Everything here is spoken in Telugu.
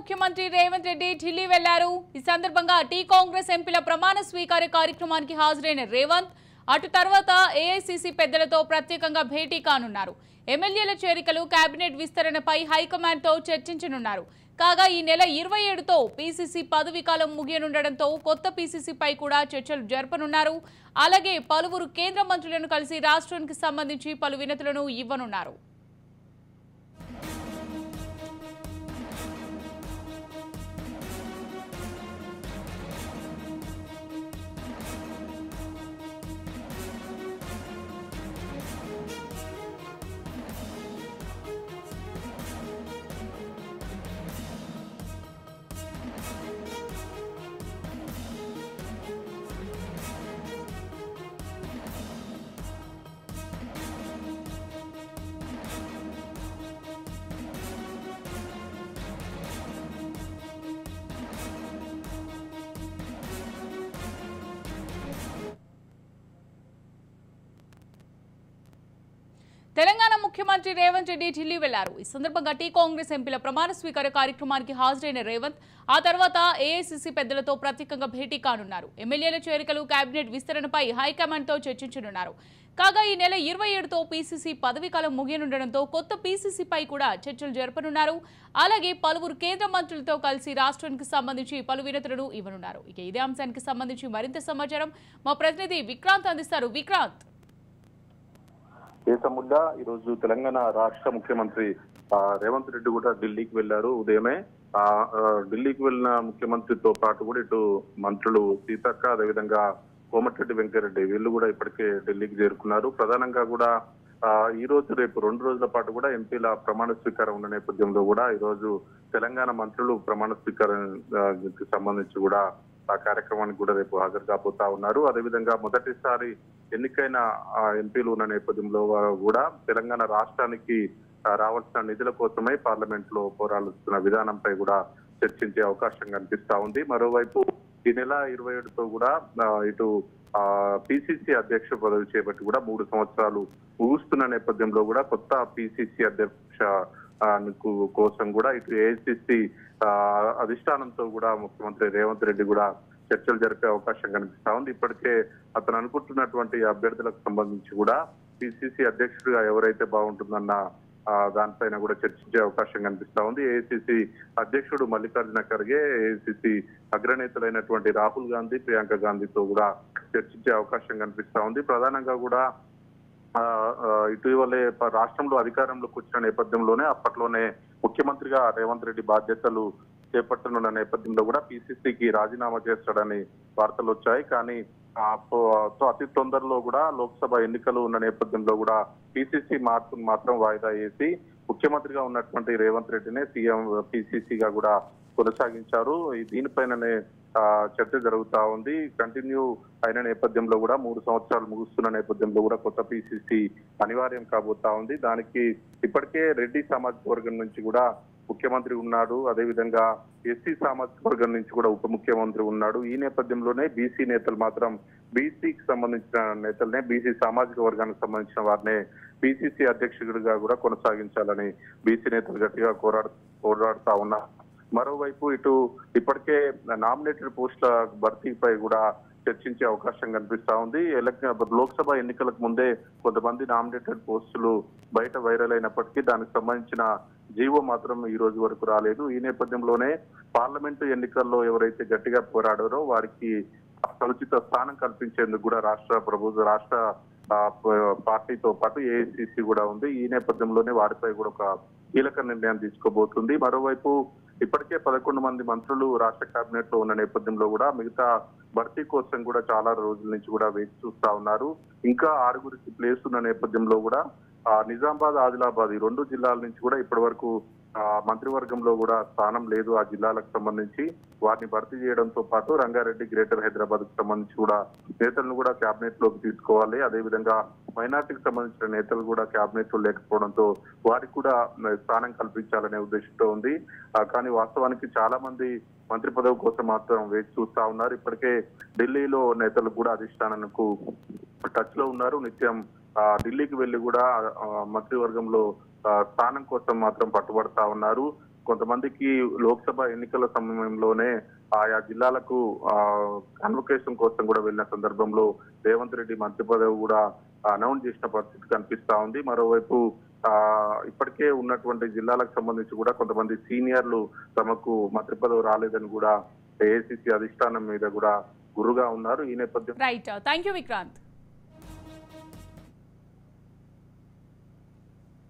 ముఖ్యమంత్రి రేవంత్ రెడ్డి ఢిల్లీ వెళ్లారు. ఈ సందర్భంగా టీ కాంగ్రెస్ ఎంపీల ప్రమాణ స్వీకార కార్యక్రమానికి హాజరైన రేవంత్ అటు తర్వాత ఏఐసీసీ పెద్దలతో ప్రత్యేకంగా భేటీ కానున్నారు. ఎమ్మెల్యేల చేరికలు, కేబినెట్ విస్తరణపై హైకమాండ్ తో చర్చించనున్నారు. కాగా ఈ నెల 27తో పీసీసీ పదవీకాలం ముగియనుండడంతో కొత్త పీసీసీపై కూడా చర్చలు జరపనున్నారు. అలాగే పలువురు కేంద్ర మంత్రులను కలిసి రాష్ట్రానికి సంబంధించి పలు వినతులను ఇవ్వనున్నారు. తెలంగాణ ముఖ్యమంత్రి రేవంత్ రెడ్డి ఢిల్లీ వెళ్లారు. ఈ సందర్భంగా టీ కాంగ్రెస్ ఎంపీల ప్రమాణ స్వీకార కార్యక్రమానికి హాజరైన రేవంత్ ఆ తర్వాత ఏఐసీసీ పెద్దలతో ప్రత్యేకంగా భేటీ కానున్నారు. ఎమ్మెల్యేల చేరికలు, కేబినెట్ విస్తరణపై హైకమాండ్ తో చర్చించనున్నారు. కాగా ఈ నెల 27తో పీసీసీ పదవీకాలం ముగియనుండడంతో కొత్త పీసీసీపై కూడా చర్చలు జరపనున్నారు. అలాగే పలువురు కేంద్ర మంత్రులతో కలిసి రాష్ట్రానికి సంబంధించి పలు వినతులను ఇవ్వనున్నారు. ఇక ఇదే అంశానికి సంబంధించి మరింత సమాచారం మా ప్రతినిధి విక్రాంత్ అందిస్తారు. విక్రాంత్, దేశముడ్డా ఈరోజు తెలంగాణ రాష్ట్ర ముఖ్యమంత్రి రేవంత్ రెడ్డి కూడా ఢిల్లీకి వెళ్లారు. ఉదయమే ఢిల్లీకి వెళ్లిన ముఖ్యమంత్రితో పాటు కూడా ఇటు మంత్రులు సీతక్క, అదేవిధంగా కోమటిరెడ్డి వెంకరెడ్డి వీళ్ళు కూడా ఇప్పటికే ఢిల్లీకి చేరుకున్నారు. ప్రధానంగా కూడా ఈ రోజు రేపు 2 రోజుల పాటు కూడా ఎంపీల ప్రమాణ స్వీకారం ఉన్న నేపథ్యంలో కూడా ఈ రోజు తెలంగాణ మంత్రులు ప్రమాణ స్వీకారానికి సంబంధించి కూడా ఆ కార్యక్రమానికి కూడా రేపు హాజరు కాబోతా ఉన్నారు. అదేవిధంగా మొదటిసారి ఎన్నికైన ఎంపీలు ఉన్న నేపథ్యంలో కూడా తెలంగాణ రాష్ట్రానికి రావాల్సిన నిధుల కోసమే పార్లమెంట్ లో పోరాడుతున్న విధానంపై కూడా చర్చించే అవకాశం కనిపిస్తా ఉంది. మరోవైపు ఈ నెల 27తో కూడా ఇటు పిసిసి అధ్యక్ష పదవి చేపట్టి కూడా 3 సంవత్సరాలు ముగుస్తున్న నేపథ్యంలో కూడా కొత్త పిసిసి అధ్యక్ష కోసం కూడా ఇటు ఏఐసిసి అధిష్టానంతో కూడా ముఖ్యమంత్రి రేవంత్ రెడ్డి కూడా చర్చలు జరిపే అవకాశం కనిపిస్తా ఉంది. ఇప్పటికే అతను అనుకుంటున్నటువంటి అభ్యర్థులకు సంబంధించి కూడా పిసిసి అధ్యక్షుడిగా ఎవరైతే బాగుంటుందన్న దానిపైన కూడా చర్చించే అవకాశం కనిపిస్తా ఉంది. ఏఐసిసి అధ్యక్షుడు మల్లికార్జున ఖర్గే, ఏఐసిసి అగ్రనేతలైనటువంటి రాహుల్ గాంధీ, ప్రియాంక గాంధీతో కూడా చర్చించే అవకాశం కనిపిస్తా ఉంది. ప్రధానంగా కూడా ఇటీవలే రాష్ట్రంలో అధికారంలోకి వచ్చిన నేపథ్యంలోనే అప్పట్లోనే ముఖ్యమంత్రిగా రేవంత్ రెడ్డి బాధ్యతలు చేపట్టనున్న నేపథ్యంలో కూడా పిసిసికి రాజీనామా చేస్తాడని వార్తలు వచ్చాయి. కానీ అతి తొందరలో కూడా లోక్సభ ఎన్నికలు ఉన్న నేపథ్యంలో కూడా పిసిసి మార్పును మాత్రం వాయిదా వేసి ముఖ్యమంత్రిగా ఉన్నటువంటి రేవంత్ రెడ్డినే సీఎం పిసిసిగా కూడా కొనసాగించారు. దీనిపైననే చర్చ జరుగుతా ఉంది. కంటిన్యూ అయిన నేపథ్యంలో కూడా 3 సంవత్సరాలు ముగుస్తున్న నేపథ్యంలో కూడా కొత్త పిసిసి అనివార్యం కాబోతా ఉంది. దానికి ఇప్పటికే రెడ్డి సామాజిక వర్గం నుంచి కూడా ముఖ్యమంత్రి ఉన్నాడు. అదేవిధంగా ఎస్సీ సామాజిక వర్గం నుంచి కూడా ఉప ముఖ్యమంత్రి ఉన్నాడు. ఈ నేపథ్యంలోనే బీసీ నేతలు మాత్రం బీసీకి సంబంధించిన నేతలనే, బీసీ సామాజిక వర్గానికి సంబంధించిన వారినే పిసిసి అధ్యక్షుడిగా కూడా కొనసాగించాలని బీసీ నేతలు గట్టిగా పోరాడుతా ఉన్నారు. మరోవైపు ఇటు ఇప్పటికే నామినేటెడ్ పోస్టుల భర్తీపై కూడా చర్చించే అవకాశం కనిపిస్తా ఉంది. లోక్సభ ఎన్నికలకు ముందే కొంతమంది నామినేటెడ్ పోస్టులు బయట వైరల్ అయినప్పటికీ దానికి సంబంధించిన జీవో మాత్రం ఈ రోజు వరకు రాలేదు. ఈ నేపథ్యంలోనే పార్లమెంటు ఎన్నికల్లో ఎవరైతే గట్టిగా పోరాడారో వారికి సముచిత స్థానం కల్పించేందుకు కూడా రాష్ట్ర పార్టీతో పాటు ఏఐసిసి కూడా ఉంది. ఈ నేపథ్యంలోనే వారిపై కూడా ఒక కీలక నిర్ణయం తీసుకోబోతుంది. మరోవైపు ఇప్పటికే 11 మంది మంత్రులు రాష్ట్ర కేబినెట్ లో ఉన్న నేపథ్యంలో కూడా మిగతా భర్తీ కోసం కూడా చాలా రోజుల నుంచి కూడా వేచి చూస్తా ఉన్నారు. ఇంకా 6గురికి ప్లేస్ ఉన్న నేపథ్యంలో కూడా నిజామాబాద్, ఆదిలాబాద్ ఈ 2 జిల్లాల నుంచి కూడా ఇప్పటి వరకు మంత్రివర్గంలో కూడా స్థానం లేదు. ఆ జిల్లాలకు సంబంధించి వారిని భర్తీ చేయడంతో పాటు రంగారెడ్డి, గ్రేటర్ హైదరాబాద్ కు సంబంధించి కూడా నేతలను కూడా కేబినెట్ లోకి తీసుకోవాలి. అదేవిధంగా మైనార్టీకి సంబంధించిన నేతలు కూడా కేబినెట్ లో లేకపోవడంతో వారికి కూడా స్థానం కల్పించాలనే ఉద్దేశంతో ఉంది. కానీ వాస్తవానికి చాలా మంది మంత్రి పదవి కోసం మాత్రం వేచి చూస్తా ఉన్నారు. ఇప్పటికే ఢిల్లీలో నేతలు కూడా అధిష్టానానికి టచ్ లో ఉన్నారు. నిత్యం ఢిల్లీకి వెళ్లి కూడా మంత్రివర్గంలో స్థానం కోసం మాత్రం పట్టుబడతా ఉన్నారు. కొంతమందికి లోక్సభ ఎన్నికల సమయంలోనే ఆయా జిల్లాలకు కన్వకేషన్ కోసం కూడా వెళ్ళిన సందర్భంలో రేవంత్ రెడ్డి మంత్రి పదవి కూడా అనౌన్స్ చేసిన పరిస్థితి కనిపిస్తా ఉంది. మరోవైపు ఇప్పటికే ఉన్నటువంటి జిల్లాలకు సంబంధించి కూడా కొంతమంది సీనియర్లు తమకు మంత్రి పదవి రాలేదని కూడా ఏఐసిసి అధిష్టానం మీద కూడా గురుగా ఉన్నారు. ఈ నేపథ్యం రైట్, థ్యాంక్ యూ విక్రాంత్.